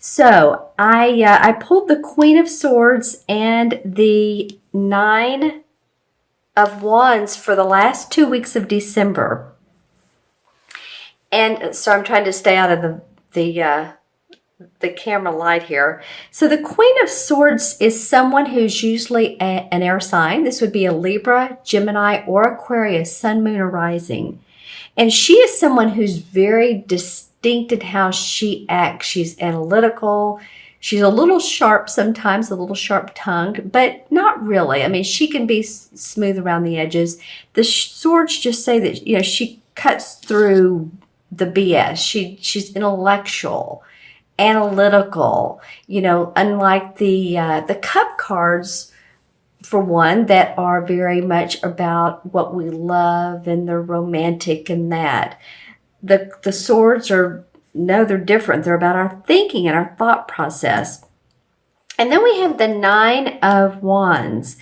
So I pulled the Queen of Swords and the Nine of Wands for the last 2 weeks of December. And so I'm trying to stay out of the camera light here. So the Queen of Swords is someone who's usually an air sign. This would be a Libra, Gemini, or Aquarius, Sun, Moon, or Rising. And she is someone who's very distinct in how she acts. She's analytical. She's a little sharp sometimes, a little sharp-tongued, but not really. I mean, she can be smooth around the edges. The swords just say that, she cuts through the BS. She's intellectual, analytical, unlike the cup cards, for one, that are very much about what we love and they're romantic and that. The swords they're different. They're about our thinking and our thought process. And then we have the Nine of Wands.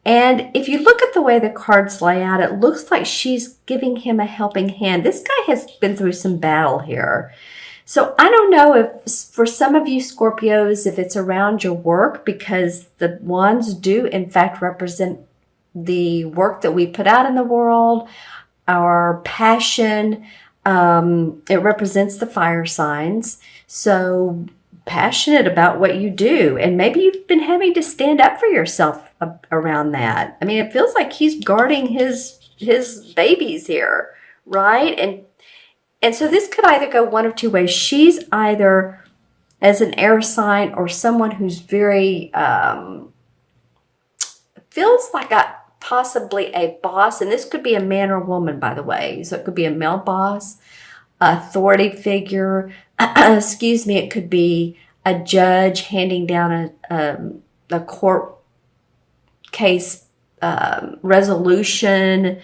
And if you look at the way the cards lay out, it looks like she's giving him a helping hand. This guy has been through some battle here. So I don't know if for some of you Scorpios, if it's around your work, because the wands do in fact represent the work that we put out in the world, our passion. It represents the fire signs. So passionate about what you do. And maybe you've been having to stand up for yourself around that. I mean, it feels like he's guarding his babies here, right? And so this could either go one of two ways. She's either as an air sign or someone who's very, feels like possibly a boss. And this could be a man or a woman, by the way. So it could be a male boss, authority figure. Excuse me. It could be a judge handing down a court case resolution,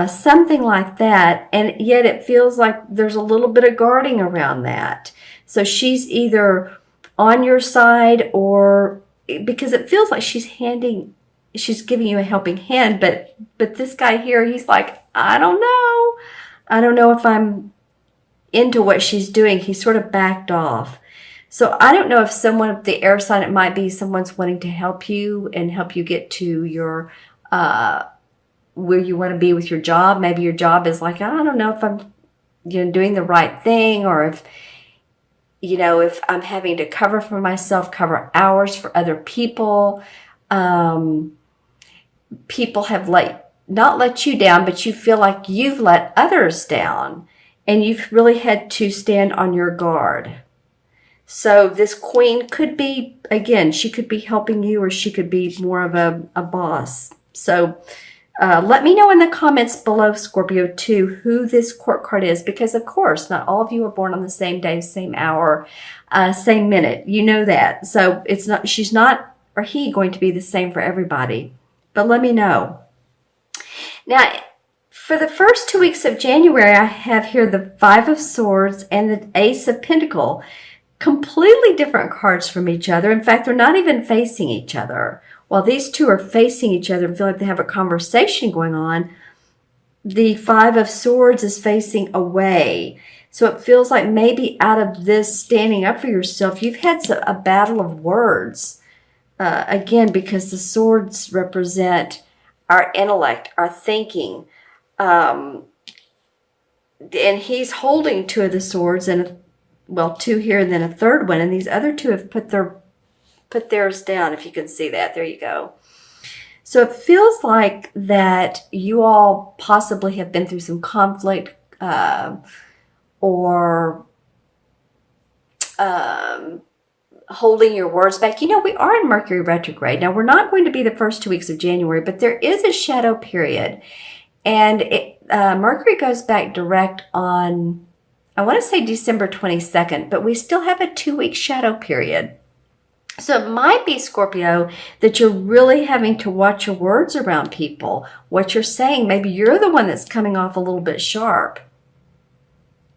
something like that. And yet it feels like there's a little bit of guarding around that. So she's either on your side or because it feels like she's giving you a helping hand. But this guy here, he's like, I don't know. I don't know if I'm into what she's doing. He sort of backed off. So I don't know if someone, the air sign, it might be someone's wanting to help you and help you get to your, where you want to be with your job. Maybe your job is like, I don't know if I'm, doing the right thing, or if, if I'm having to cover for myself, cover hours for other people. People have not let you down, but you feel like you've let others down and you've really had to stand on your guard. So this queen could be, again, she could be helping you, or she could be more of a boss. So let me know in the comments below, Scorpio, too, who this court card is, because of course, not all of you are born on the same day, same hour, same minute. You know that. So she's not, or he, going to be the same for everybody. But let me know. Now, for the first 2 weeks of January, I have here the Five of Swords and the Ace of Pentacles. Completely different cards from each other. In fact, they're not even facing each other. While these two are facing each other and feel like they have a conversation going on, the Five of Swords is facing away. So it feels like maybe out of this standing up for yourself, you've had a battle of words. Again, because the swords represent our intellect, our thinking. And he's holding two of the swords, and two here and then a third one. And these other two have put theirs down, if you can see that. There you go. So it feels like that you all possibly have been through some conflict or holding your words back. We are in Mercury retrograde. Now, we're not going to be the first 2 weeks of January, but there is a shadow period. And Mercury goes back direct on, I want to say December 22nd, but we still have a 2-week shadow period. So it might be, Scorpio, that you're really having to watch your words around people, what you're saying. Maybe you're the one that's coming off a little bit sharp.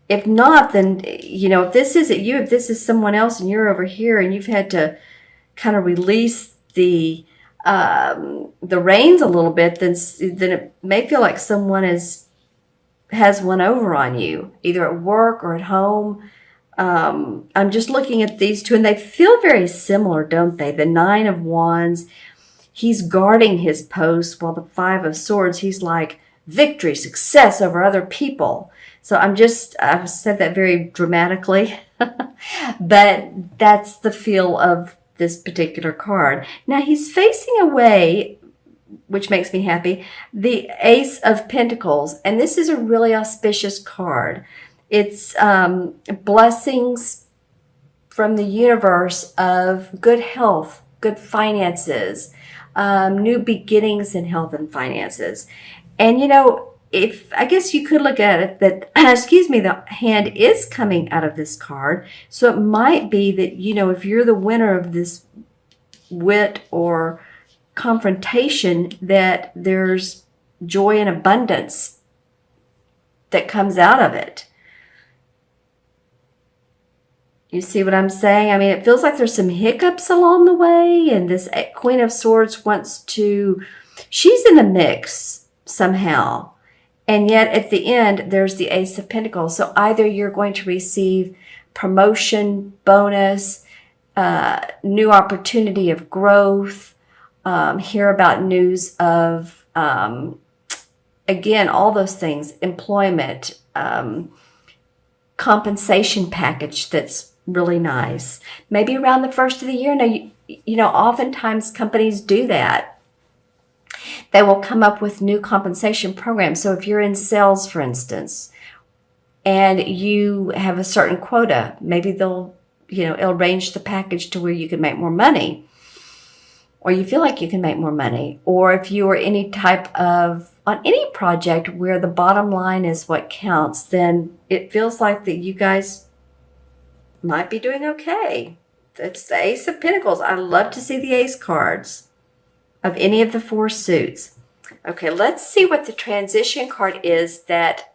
If not, then, if this isn't you, if this is someone else and you're over here and you've had to kind of release the reins a little bit, then it may feel like someone has one over on you, either at work or at home. I'm just looking at these two, and they feel very similar, don't they? The Nine of Wands, he's guarding his post, while the Five of Swords, he's like victory, success over other people. So I've said that very dramatically, but that's the feel of this particular card. Now he's facing away, which makes me happy, the Ace of Pentacles. And this is a really auspicious card. It's blessings from the universe of good health, good finances, new beginnings in health and finances. And, if I guess you could look at it that, excuse me, the hand is coming out of this card. So it might be that, if you're the winner of this wit or confrontation, that there's joy and abundance that comes out of it. You see what I'm saying? I mean, it feels like there's some hiccups along the way, and this Queen of Swords she's in the mix somehow. And yet at the end, there's the Ace of Pentacles. So either you're going to receive promotion, bonus, new opportunity of growth, hear about news of, again, all those things, employment, compensation package that's really nice. Maybe around the first of the year. Now, oftentimes companies do that. They will come up with new compensation programs. So if you're in sales, for instance, and you have a certain quota, maybe they'll, arrange the package to where you can make more money, or you feel like you can make more money. Or if you are on any project where the bottom line is what counts, then it feels like that you guys might be doing okay. It's the Ace of Pentacles. I love to see the Ace cards of any of the four suits. Okay, let's see what the transition card is that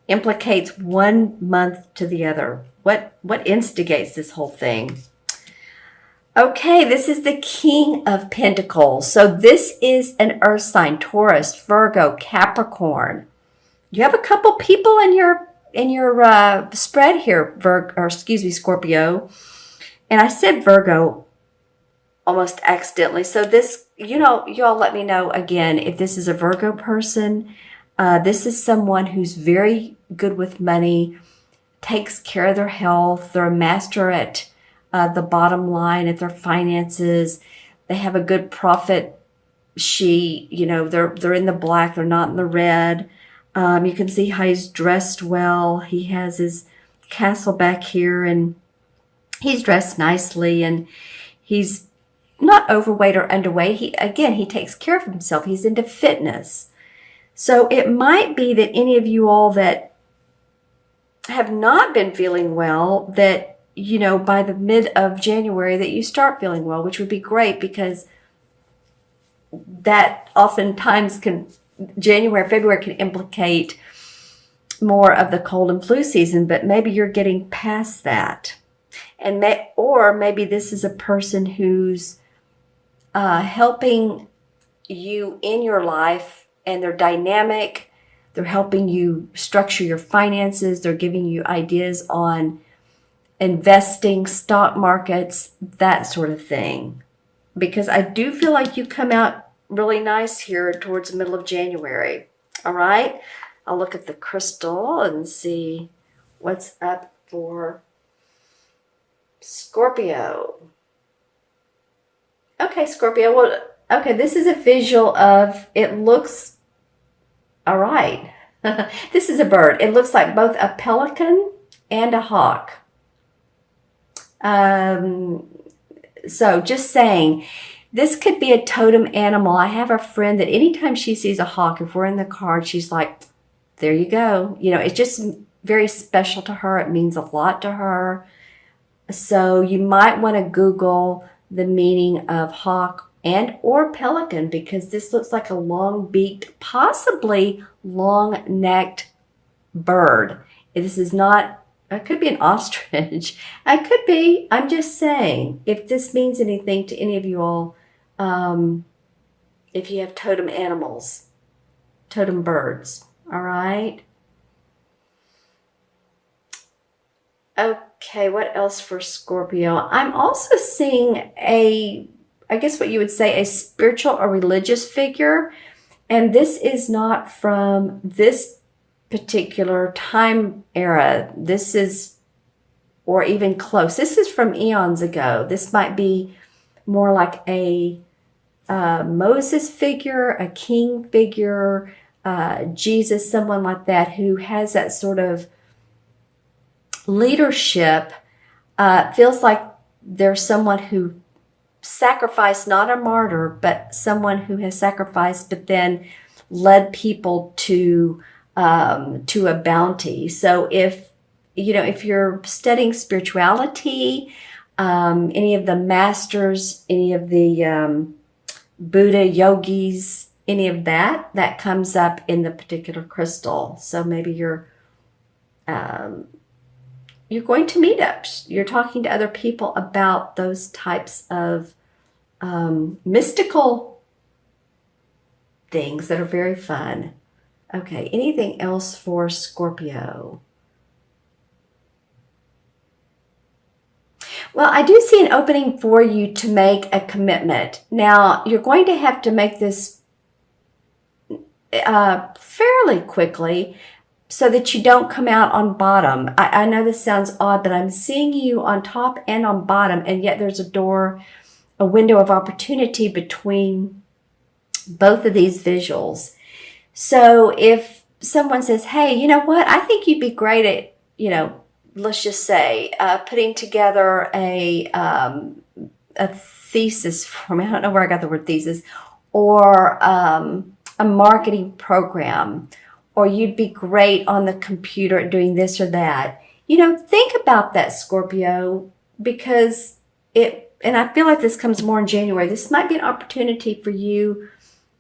implicates one month to the other. What instigates this whole thing? Okay, this is the King of Pentacles. So this is an earth sign: Taurus, Virgo, Capricorn. You have a couple people in your spread here, Scorpio. And I said Virgo almost accidentally. So this, you all let me know again if this is a Virgo person. This is someone who's very good with money, takes care of their health. They're a master at the bottom line, at their finances. They have a good profit sheet. They're in the black. They're not in the red. You can see how he's dressed well. He has his castle back here, and he's dressed nicely, and he's not overweight or underweight. He takes care of himself. He's into fitness. So it might be that any of you all that have not been feeling well, that, by the mid of January, that you start feeling well, which would be great, because that oftentimes January, February can implicate more of the cold and flu season, but maybe you're getting past that. Or maybe this is a person who's helping you in your life, and they're dynamic. They're helping you structure your finances. They're giving you ideas on investing, stock markets, that sort of thing. Because I do feel like you come out really nice here towards the middle of January. All right. I'll look at the crystal and see what's up for Scorpio. Okay, Scorpio. Well, okay, this is a visual of, it looks, all right. This is a bird. It looks like both a pelican and a hawk. So just saying, this could be a totem animal. I have a friend that anytime she sees a hawk, if we're in the car, she's like, there you go. It's just very special to her. It means a lot to her. So you might want to Google the meaning of hawk and or pelican, because this looks like a long-beaked, possibly long-necked bird. This is not, it could be an ostrich. It could be, I'm just saying, if this means anything to any of you all, if you have totem animals, totem birds, all right? Okay, what else for Scorpio? I'm also seeing I guess what you would say, a spiritual or religious figure. And this is not from this particular time era. This is, or even close. This is from eons ago. This might be more like a Moses figure, a king figure, Jesus, someone like that who has that sort of leadership. Feels like there's someone who sacrificed, not a martyr, but someone who has sacrificed, but then led people to a bounty. So if you're studying spirituality, any of the masters, any of the Buddha yogis, any of that comes up in the particular crystal. So maybe you're going to meetups. You're talking to other people about those types of mystical things that are very fun. Okay, anything else for Scorpio? Well, I do see an opening for you to make a commitment. Now, you're going to have to make this fairly quickly so that you don't come out on bottom. I know this sounds odd, but I'm seeing you on top and on bottom, and yet there's a window of opportunity between both of these visuals. So if someone says, hey, you know what, I think you'd be great at, let's just say, putting together a thesis for me. I don't know where I got the word thesis, or a marketing program, or you'd be great on the computer at doing this or that. Think about that, Scorpio, because and I feel like this comes more in January. This might be an opportunity for you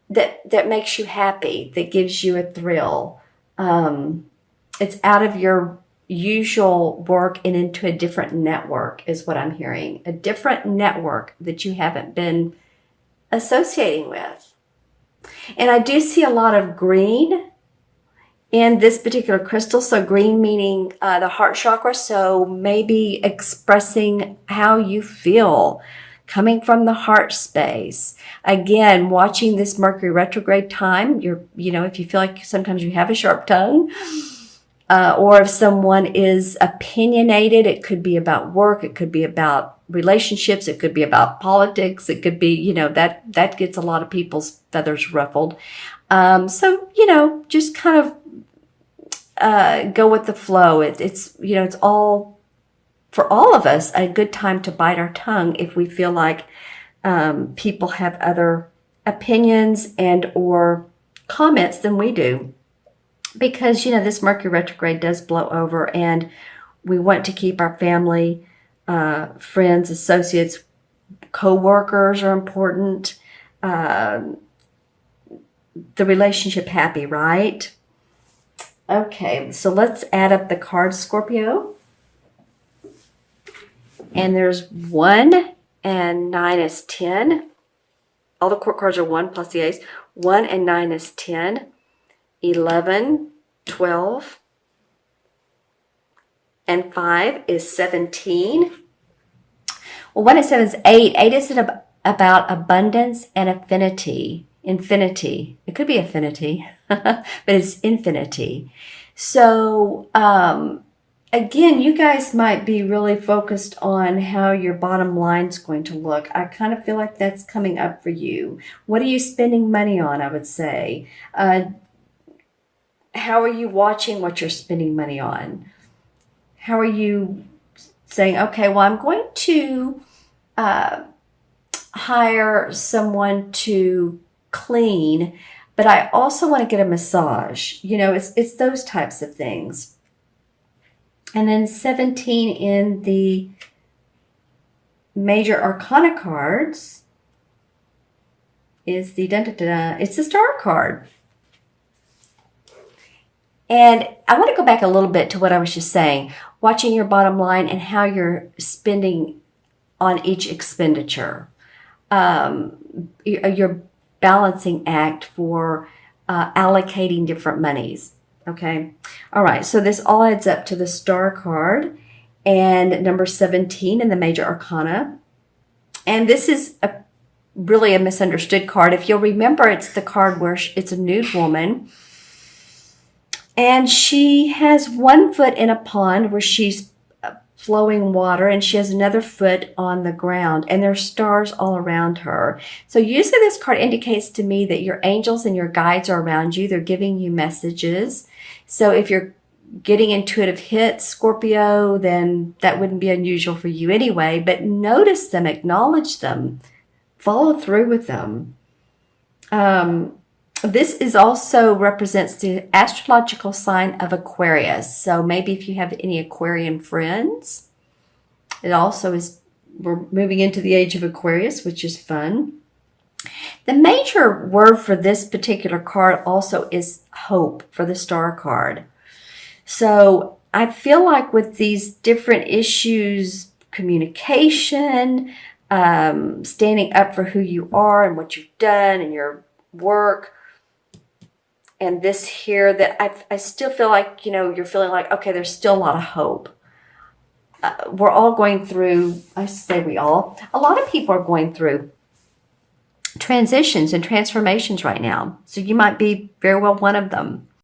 that makes you happy, that gives you a thrill. It's out of your usual work and into a different network is what I'm hearing. A different network that you haven't been associating with. And I do see a lot of green in this particular crystal. So green meaning the heart chakra. So maybe expressing how you feel, coming from the heart space. Again, watching this Mercury retrograde time, if you feel like sometimes you have a sharp tongue, or if someone is opinionated, it could be about work, it could be about relationships, it could be about politics, it could be, that gets a lot of people's feathers ruffled. So, just kind of go with the flow. It's all, for all of us, a good time to bite our tongue if we feel like people have other opinions and or comments than we do. Because, this Mercury retrograde does blow over, and we want to keep our family, friends, associates, co-workers are important. The relationship happy, right? Okay, so let's add up the cards, Scorpio. And there's 1 and 9 is 10. All the court cards are 1 plus the ace. 1 and 9 is 10. 11, 12, and 5 is 17. Well, 1 and 7 is 8. 8 is about abundance and affinity. Infinity. It could be affinity, but it's infinity. So, again, you guys might be really focused on how your bottom line's going to look. I kind of feel like that's coming up for you. What are you spending money on, I would say? How are you watching what you're spending money on? How are you saying, okay, well, I'm going to hire someone to clean, but I also want to get a massage. It's those types of things. And then 17 in the major arcana cards is it's the star card. And I want to go back a little bit to what I was just saying, watching your bottom line and how you're spending on each expenditure. Your balancing act for allocating different monies. Okay. All right. So this all adds up to the star card. and number 17 in the major arcana. And this is really a misunderstood card. If you'll remember, it's the card where it's a nude woman. And she has one foot in a pond where she's flowing water, and she has another foot on the ground, and there's stars all around her. So usually this card indicates to me that your angels and your guides are around you. They're giving you messages. So if you're getting intuitive hits, Scorpio, then that wouldn't be unusual for you anyway. But notice them, acknowledge them, follow through with them. This is also represents the astrological sign of Aquarius. So maybe if you have any Aquarian friends, it also is, we're moving into the age of Aquarius, which is fun. The major word for this particular card also is hope for the star card. So I feel like with these different issues, communication, standing up for who you are and what you've done and your work, and this here, that I still feel like, you're feeling like, okay, there's still a lot of hope. We're all going through, I say we all, a lot of people are going through transitions and transformations right now. So you might be very well one of them.